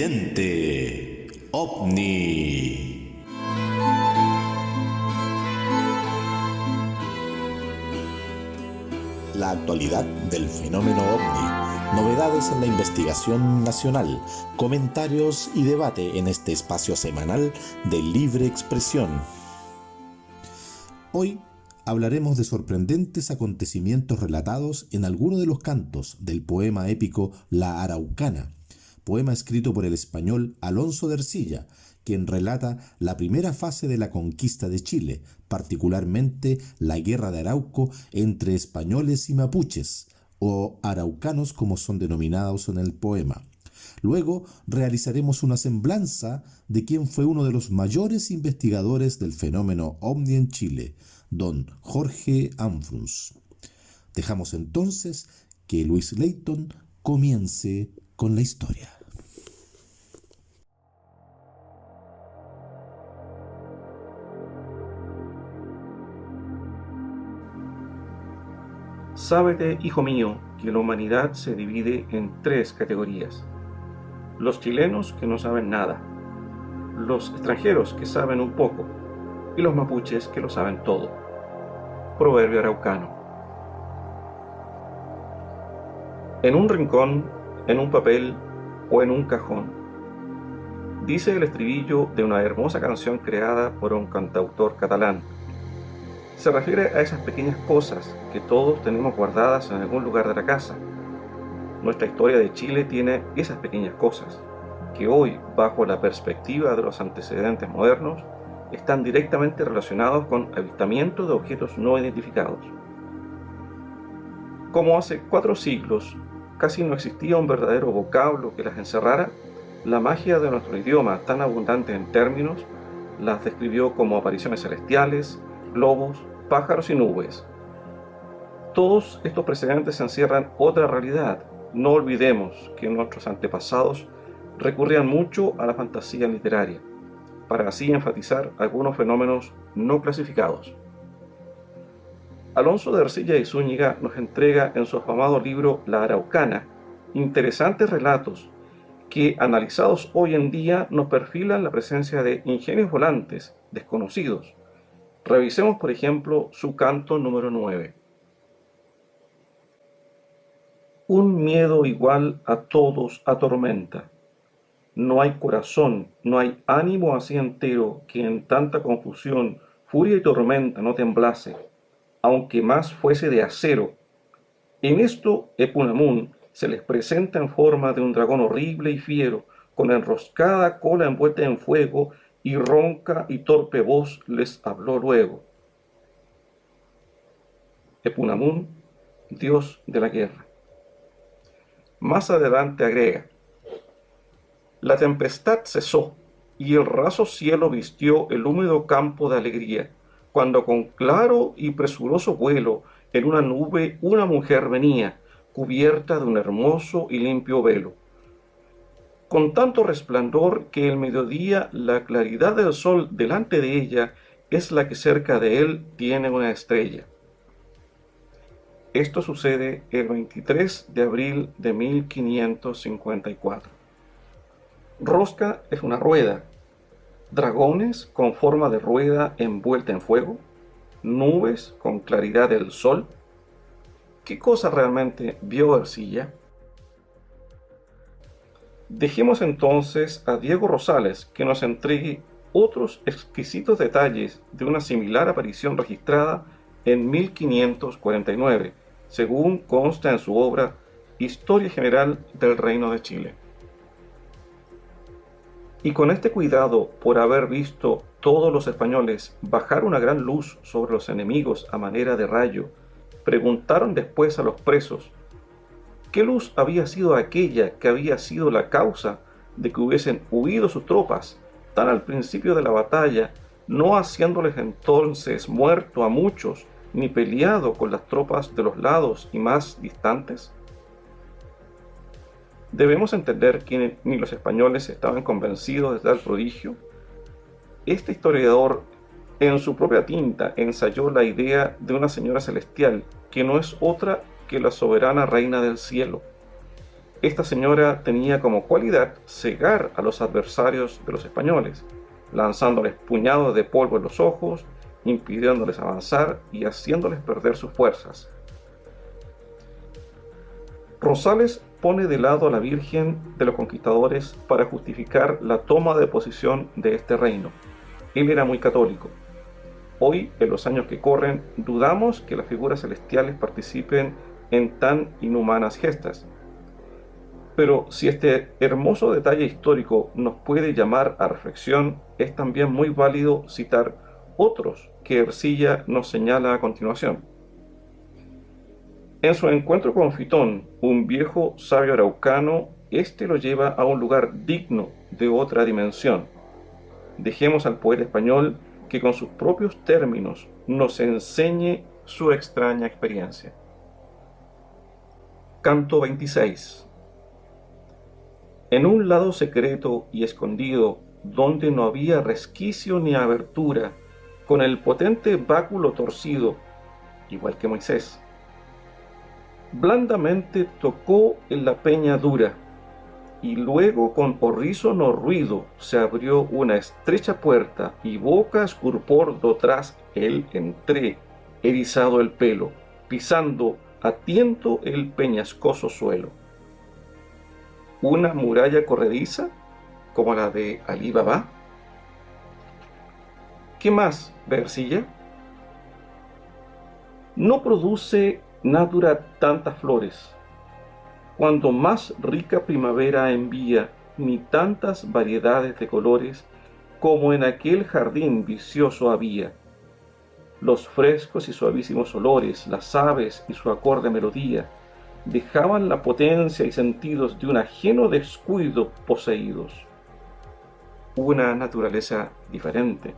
Ente OVNI. La actualidad del fenómeno OVNI, novedades en la investigación nacional, comentarios y debate en este espacio semanal de libre expresión. Hoy hablaremos de sorprendentes acontecimientos relatados en alguno de los cantos del poema épico La Araucana, poema escrito por el español Alonso de Ercilla, quien relata la primera fase de la conquista de Chile, particularmente la Guerra de Arauco entre españoles y mapuches, o araucanos como son denominados en el poema. Luego realizaremos una semblanza de quien fue uno de los mayores investigadores del fenómeno OVNI en Chile, don Jorge Amfrus. Dejamos entonces que Luis Leighton comience con la historia. Sábete, hijo mío, que la humanidad se divide en tres categorías: los chilenos que no saben nada, los extranjeros que saben un poco y los mapuches que lo saben todo. Proverbio araucano. En un rincón, en un papel o en un cajón, dice el estribillo de una hermosa canción creada por un cantautor catalán. Se refiere a esas pequeñas cosas que todos tenemos guardadas en algún lugar de la casa. Nuestra historia de Chile tiene esas pequeñas cosas, que hoy, bajo la perspectiva de los antecedentes modernos, están directamente relacionados con avistamientos de objetos no identificados. Como hace 4 siglos casi no existía un verdadero vocablo que las encerrara, la magia de nuestro idioma, tan abundante en términos, las describió como apariciones celestiales, globos, pájaros y nubes. Todos estos precedentes encierran otra realidad. No olvidemos que nuestros antepasados recurrían mucho a la fantasía literaria, para así enfatizar algunos fenómenos no clasificados. Alonso de Ercilla y Zúñiga nos entrega en su afamado libro La Araucana interesantes relatos que, analizados hoy en día, nos perfilan la presencia de ingenios volantes desconocidos. Revisemos, por ejemplo, su canto número 9. Un miedo igual a todos atormenta. No hay corazón, no hay ánimo así entero que en tanta confusión, furia y tormenta no temblase, aunque más fuese de acero. En esto Epunamun se les presenta en forma de un dragón horrible y fiero, con enroscada cola envuelta en fuego, y ronca y torpe voz les habló luego. Epunamun, dios de la guerra. Más adelante agrega: la tempestad cesó, y el raso cielo vistió el húmedo campo de alegría, cuando con claro y presuroso vuelo en una nube una mujer venía, cubierta de un hermoso y limpio velo. Con tanto resplandor que el mediodía la claridad del sol delante de ella es la que cerca de él tiene una estrella. Esto sucede el 23 de abril de 1554. Rosca es una rueda, dragones con forma de rueda envuelta en fuego, nubes con claridad del sol. ¿Qué cosa realmente vio Ercilla? Dejemos entonces a Diego Rosales que nos entregue otros exquisitos detalles de una similar aparición registrada en 1549, según consta en su obra Historia General del Reino de Chile. Y con este cuidado por haber visto todos los españoles bajar una gran luz sobre los enemigos a manera de rayo, preguntaron después a los presos ¿qué luz había sido aquella que había sido la causa de que hubiesen huido sus tropas tan al principio de la batalla, no haciéndoles entonces muerto a muchos, ni peleado con las tropas de los lados y más distantes? Debemos entender que ni los españoles estaban convencidos de tal prodigio. Este historiador, en su propia tinta, ensayó la idea de una señora celestial, que no es otra que la soberana reina del cielo. Esta señora tenía como cualidad cegar a los adversarios de los españoles, lanzándoles puñados de polvo en los ojos, impidiéndoles avanzar y haciéndoles perder sus fuerzas. Rosales pone de lado a la Virgen de los Conquistadores para justificar la toma de posición de este reino. Él era muy católico. Hoy, en los años que corren, dudamos que las figuras celestiales participen en tan inhumanas gestas. Pero si este hermoso detalle histórico nos puede llamar a reflexión, es también muy válido citar otros que Ercilla nos señala a continuación. En su encuentro con Fitón, un viejo sabio araucano, este lo lleva a un lugar digno de otra dimensión. Dejemos al poeta español que con sus propios términos nos enseñe su extraña experiencia. Canto 26. En un lado secreto y escondido, donde no había resquicio ni abertura, con el potente báculo torcido, igual que Moisés, blandamente tocó en la peña dura, y luego con horrísono ruido se abrió una estrecha puerta, y boca escurpor tras él entré, erizado el pelo, pisando a tiento el peñascoso suelo. Una muralla corrediza, como la de Alí Baba. ¿Qué más, Ercilla? No produce natura tantas flores, cuando más rica primavera envía, ni tantas variedades de colores, como en aquel jardín vicioso había. Los frescos y suavísimos olores, las aves y su acorde melodía, dejaban la potencia y sentidos de un ajeno descuido poseídos. Una naturaleza diferente.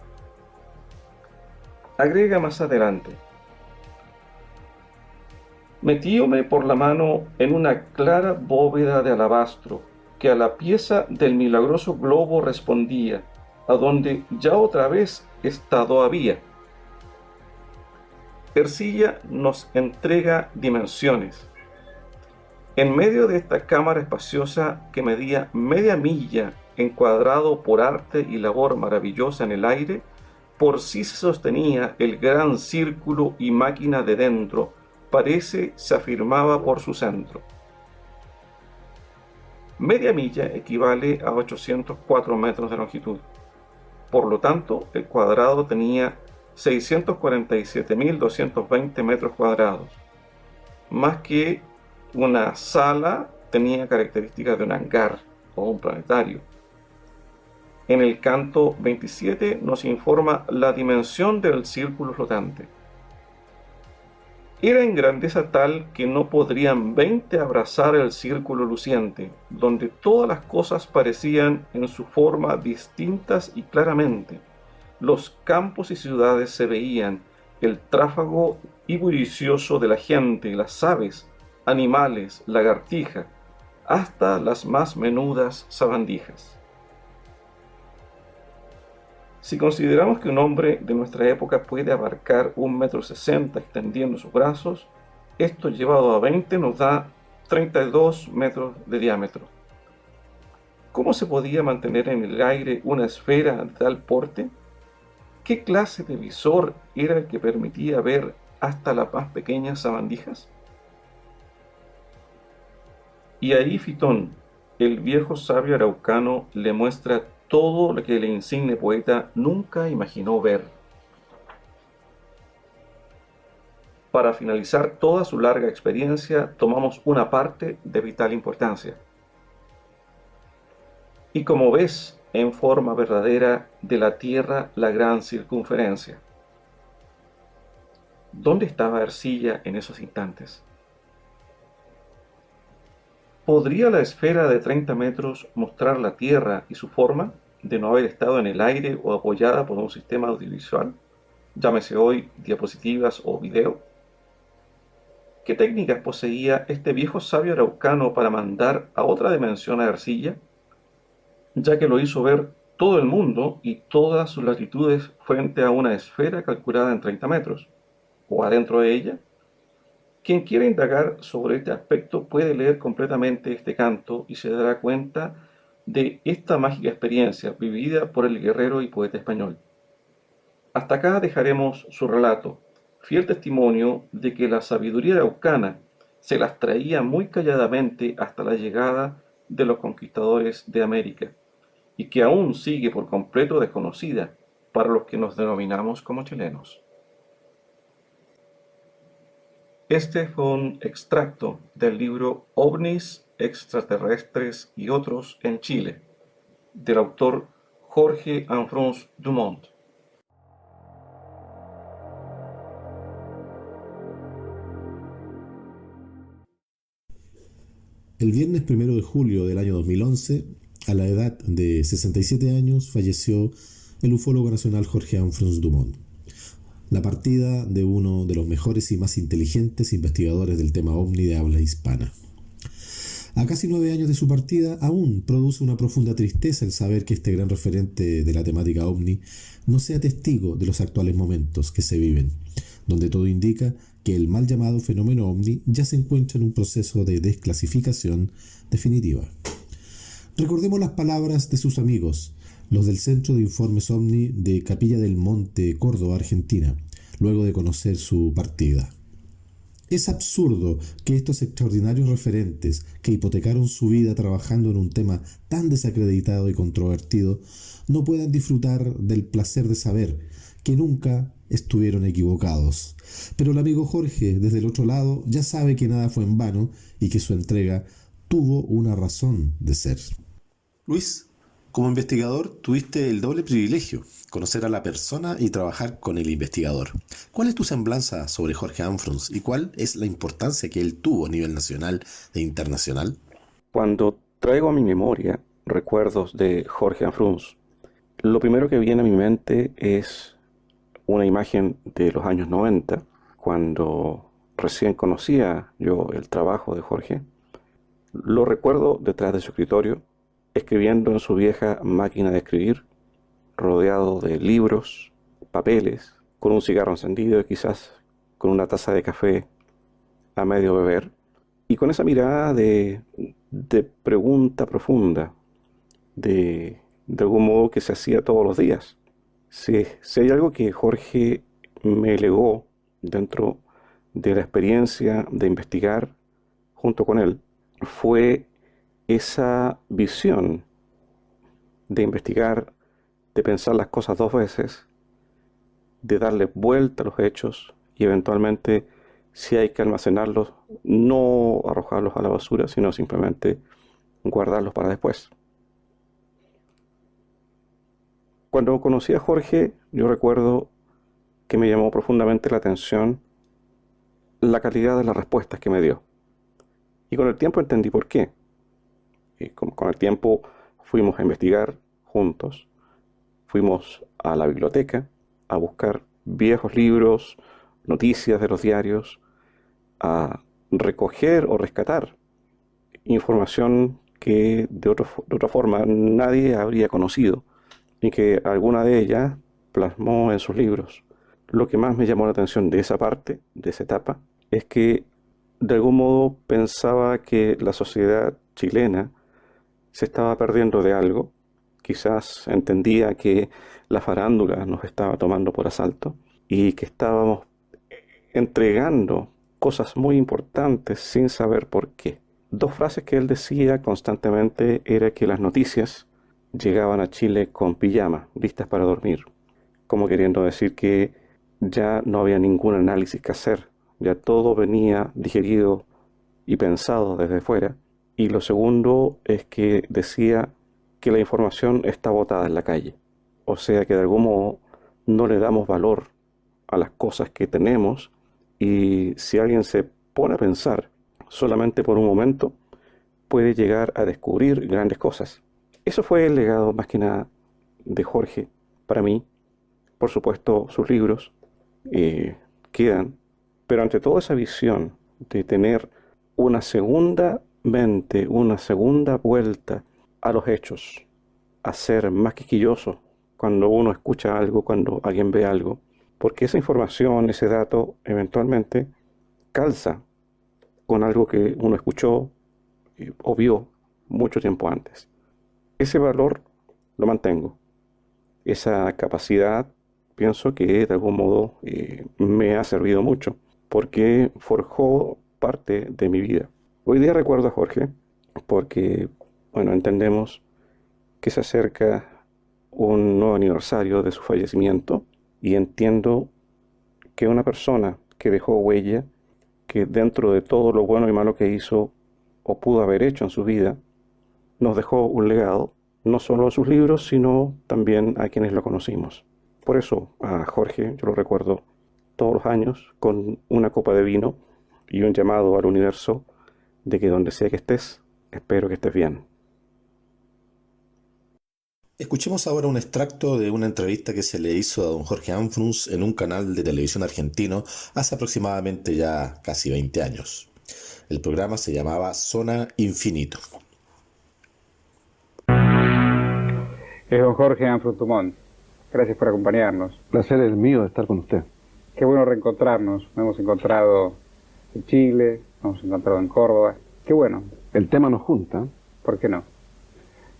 Agrega más adelante: metíome por la mano en una clara bóveda de alabastro, que a la pieza del milagroso globo respondía, a donde ya otra vez estado había. Ercilla nos entrega dimensiones. En medio de esta cámara espaciosa que medía media milla, encuadrado por arte y labor maravillosa en el aire, por sí se sostenía el gran círculo y máquina de dentro, parece se afirmaba por su centro. Media milla equivale a 804 metros de longitud. Por lo tanto, el cuadrado tenía 647.220 metros cuadrados, más que una sala tenía características de un hangar o un planetario. En el canto 27 nos informa la dimensión del círculo flotante. Era en grandeza tal que no podrían 20 abrazar el círculo luciente, donde todas las cosas parecían en su forma distintas y claramente. Los campos y ciudades se veían, el tráfago y bullicioso de la gente, las aves, animales, lagartija, hasta las más menudas sabandijas. Si consideramos que un hombre de nuestra época puede abarcar 1,60 m extendiendo sus brazos, esto llevado a 20 nos da 32 metros de diámetro. ¿Cómo se podía mantener en el aire una esfera de tal porte? ¿Qué clase de visor era el que permitía ver hasta las más pequeñas sabandijas? Y ahí Fitón, el viejo sabio araucano, le muestra todo lo que el insigne poeta nunca imaginó ver. Para finalizar toda su larga experiencia, tomamos una parte de vital importancia. Y como ves, en forma verdadera, de la Tierra la gran circunferencia. ¿Dónde estaba Ercilla en esos instantes? ¿Podría la esfera de 30 metros mostrar la Tierra y su forma, de no haber estado en el aire o apoyada por un sistema audiovisual, llámese hoy diapositivas o video? ¿Qué técnicas poseía este viejo sabio araucano para mandar a otra dimensión a Ercilla, ya que lo hizo ver todo el mundo y todas sus latitudes frente a una esfera calculada en 30 metros, o adentro de ella? Quien quiera indagar sobre este aspecto puede leer completamente este canto y se dará cuenta de esta mágica experiencia vivida por el guerrero y poeta español. Hasta acá dejaremos su relato, fiel testimonio de que la sabiduría araucana se las traía muy calladamente hasta la llegada de los conquistadores de América, y que aún sigue por completo desconocida para los que nos denominamos como chilenos. Este fue un extracto del libro OVNIs, extraterrestres y otros en Chile, del autor Jorge Anfrance Dumont. El viernes 1 de julio del año 2011, a la edad de 67 años, falleció el ufólogo nacional Jorge Anfrance Dumont. La partida de uno de los mejores y más inteligentes investigadores del tema ovni de habla hispana. A casi 9 años de su partida, aún produce una profunda tristeza el saber que este gran referente de la temática ovni no sea testigo de los actuales momentos que se viven, donde todo indica que el mal llamado fenómeno ovni ya se encuentra en un proceso de desclasificación definitiva. Recordemos las palabras de sus amigos, los del Centro de Informes OVNI de Capilla del Monte, Córdoba, Argentina, luego de conocer su partida. Es absurdo que estos extraordinarios referentes que hipotecaron su vida trabajando en un tema tan desacreditado y controvertido no puedan disfrutar del placer de saber que nunca estuvieron equivocados. Pero el amigo Jorge, desde el otro lado, ya sabe que nada fue en vano y que su entrega tuvo una razón de ser. Luis, como investigador tuviste el doble privilegio, conocer a la persona y trabajar con el investigador. ¿Cuál es tu semblanza sobre Jorge Anfrance y cuál es la importancia que él tuvo a nivel nacional e internacional? Cuando traigo a mi memoria recuerdos de Jorge Anfrance, lo primero que viene a mi mente es una imagen de los años 90, cuando recién conocía yo el trabajo de Jorge. Lo recuerdo detrás de su escritorio, escribiendo en su vieja máquina de escribir, rodeado de libros, papeles, con un cigarro encendido y quizás con una taza de café a medio beber, y con esa mirada de pregunta profunda, de algún modo que se hacía todos los días. Si hay algo que Jorge me legó dentro de la experiencia de investigar junto con él, fue esa visión de investigar, de pensar las cosas dos veces, de darle vuelta a los hechos y eventualmente, si hay que almacenarlos, no arrojarlos a la basura, sino simplemente guardarlos para después. Cuando conocí a Jorge, yo recuerdo que me llamó profundamente la atención la calidad de las respuestas que me dio. Y con el tiempo entendí por qué. Y con el tiempo fuimos a investigar juntos, fuimos a la biblioteca a buscar viejos libros, noticias de los diarios, a recoger o rescatar información que de otra forma nadie habría conocido y que alguna de ellas plasmó en sus libros. Lo que más me llamó la atención de esa parte, de esa etapa, es que de algún modo pensaba que la sociedad chilena se estaba perdiendo de algo. Quizás entendía que la farándula nos estaba tomando por asalto y que estábamos entregando cosas muy importantes sin saber por qué. Dos frases que él decía constantemente era que las noticias llegaban a Chile con pijama, listas para dormir, como queriendo decir que ya no había ningún análisis que hacer, ya todo venía digerido y pensado desde fuera. Y lo segundo es que decía que la información está botada en la calle, o sea que de algún modo no le damos valor a las cosas que tenemos, y si alguien se pone a pensar solamente por un momento, puede llegar a descubrir grandes cosas. Eso fue el legado más que nada de Jorge para mí. Por supuesto, sus libros quedan, pero ante toda esa visión de tener una segunda mente, una segunda vuelta a los hechos, a ser más quisquilloso cuando uno escucha algo, cuando alguien ve algo, porque esa información, ese dato, eventualmente calza con algo que uno escuchó o vio mucho tiempo antes. Ese valor lo mantengo. Esa capacidad pienso que de algún modo me ha servido mucho porque forjó parte de mi vida. Hoy día recuerdo a Jorge porque, bueno, entendemos que se acerca un nuevo aniversario de su fallecimiento y entiendo que una persona que dejó huella, que dentro de todo lo bueno y malo que hizo o pudo haber hecho en su vida, nos dejó un legado, no solo a sus libros, sino también a quienes lo conocimos. Por eso a Jorge yo lo recuerdo todos los años con una copa de vino y un llamado al universo de que donde sea que estés, espero que estés bien. Escuchemos ahora un extracto de una entrevista que se le hizo a don Jorge Anfrunz en un canal de televisión argentino hace aproximadamente ya casi 20 años. El programa se llamaba Zona Infinito. Es don Jorge Anfrunz. Gracias por acompañarnos. Placer es mío de estar con usted. Qué bueno reencontrarnos. Nos hemos encontrado en Chile, nos hemos encontrado en Córdoba. Qué bueno. El tema nos junta. ¿Por qué no?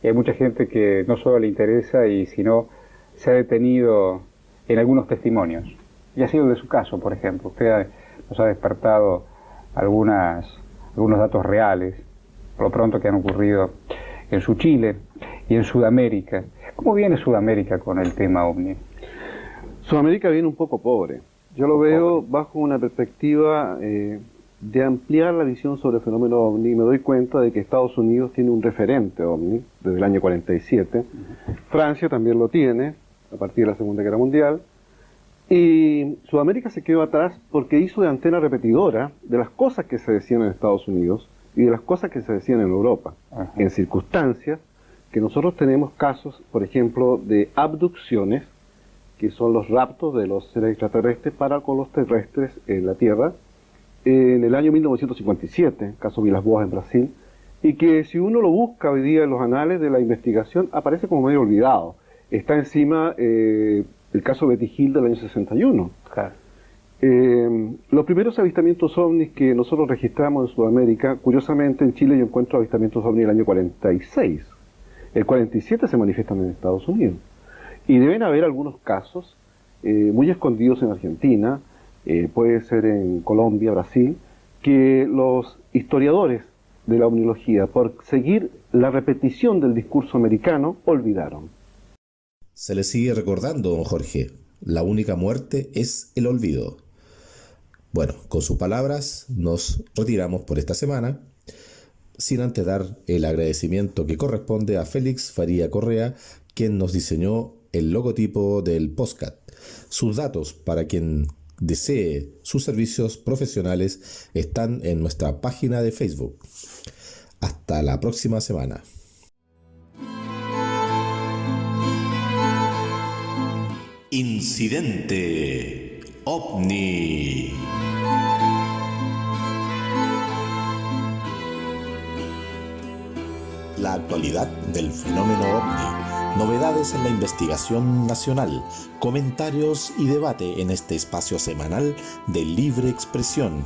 Y hay mucha gente que no solo le interesa y sino se ha detenido en algunos testimonios. Y ha sido de su caso, por ejemplo. Usted nos ha despertado algunos datos reales, por lo pronto, que han ocurrido en su Chile y en Sudamérica. ¿Cómo viene Sudamérica con el tema OVNI? Sudamérica viene un poco pobre. Yo lo veo bajo una perspectiva de ampliar la visión sobre el fenómeno OVNI. Me doy cuenta de que Estados Unidos tiene un referente OVNI desde el año 47. Francia también lo tiene a partir de la Segunda Guerra Mundial. Y Sudamérica se quedó atrás porque hizo de antena repetidora de las cosas que se decían en Estados Unidos y de las cosas que se decían en Europa. Ajá. En circunstancias que nosotros tenemos casos, por ejemplo, de abducciones, que son los raptos de los seres extraterrestres para con los terrestres en la Tierra, en el año 1957, caso Vilas-Boas en Brasil, y que si uno lo busca hoy día en los anales de la investigación, aparece como medio olvidado. Está encima el caso Betty Hill del año 61. Claro. Los primeros avistamientos ovnis que nosotros registramos en Sudamérica, curiosamente en Chile yo encuentro avistamientos ovnis el año 46. El 47 se manifiestan en Estados Unidos. Y deben haber algunos casos muy escondidos en Argentina, puede ser en Colombia, Brasil, que los historiadores de la ovniología, por seguir la repetición del discurso americano, olvidaron. Se le sigue recordando, don Jorge, la única muerte es el olvido. Bueno, con sus palabras nos retiramos por esta semana, sin antes dar el agradecimiento que corresponde a Félix Faría Correa, quien nos diseñó el logotipo del podcast. Sus datos para quien desee sus servicios profesionales están en nuestra página de Facebook. Hasta la próxima semana. Incidente OVNI. La actualidad del fenómeno OVNI, novedades en la investigación nacional, comentarios y debate en este espacio semanal de libre expresión.